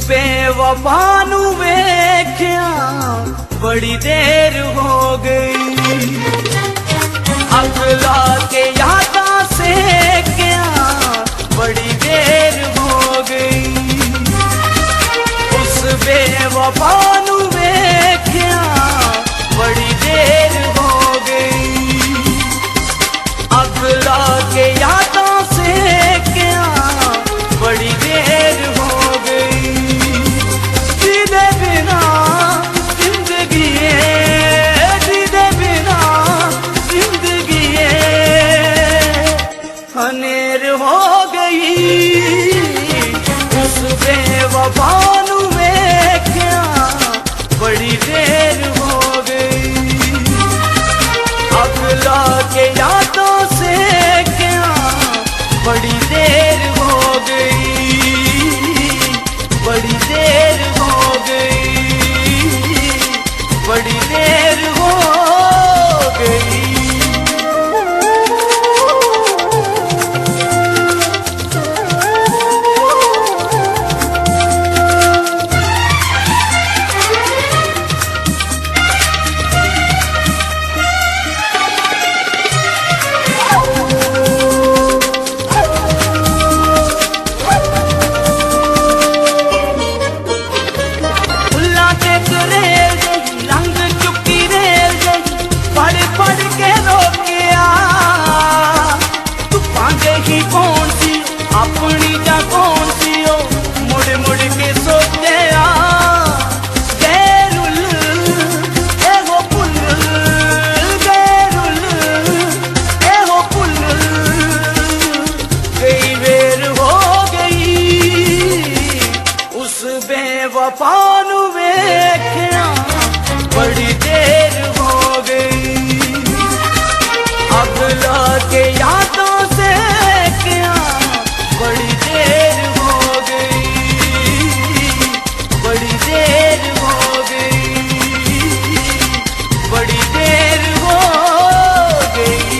बेवफा नू वेख्या बड़ी देर हो गई, अगला के यादा से क्या बड़ी देर हो गई। उस बेवफा नू वेख्या बड़ी देर हो गई, अगला के यादा से क्या बड़ी देर हो गई। जीने बिना जिंदगी है, जीने बिना जिंदगी है हनेर हो गई। उस बेवफा नू वेख्या बड़ी देर हो गई, अगला के यादों से क्या बड़ी देर हो गई, बड़ी देर हो गई, बड़ी देर हो गई। कौन सी अपनी जा कौन सी ओ मुड़ मुड़ के सोचे गैरुल एगो पुल, गैरुल एगो पुल कई बेर हो गई। उस बेवफा नू वेख्या बड़ी देर हो गई, अगला के यादों से बड़ी देर हो गई, बड़ी देर हो गई, बड़ी देर हो गई।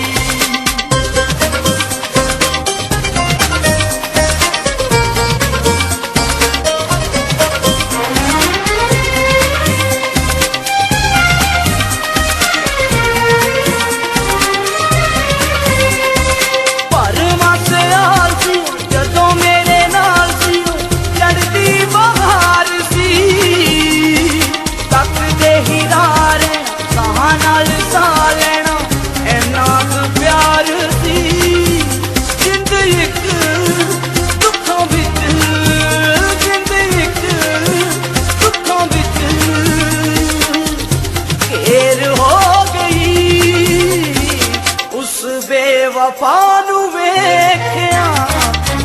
बेवफा नू वेख्या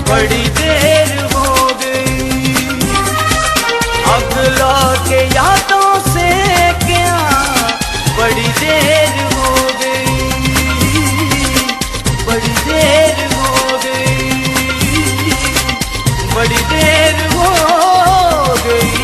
बड़ी देर हो गई, अगला के यादों से क्या बड़ी देर हो गई, बड़ी देर हो गई, बड़ी देर हो गई।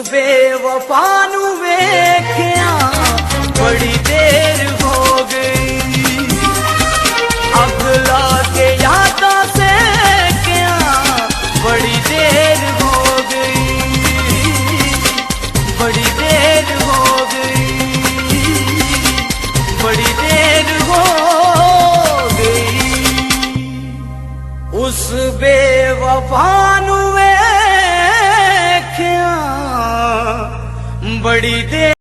बेवफा नू वेख्या बड़ी देर हो गई, अगला के यादों से क्या बड़ी देर हो गई, बड़ी देर हो गई, बड़ी देर हो गई। उस बेवफा नू वेख्या बड़ी देर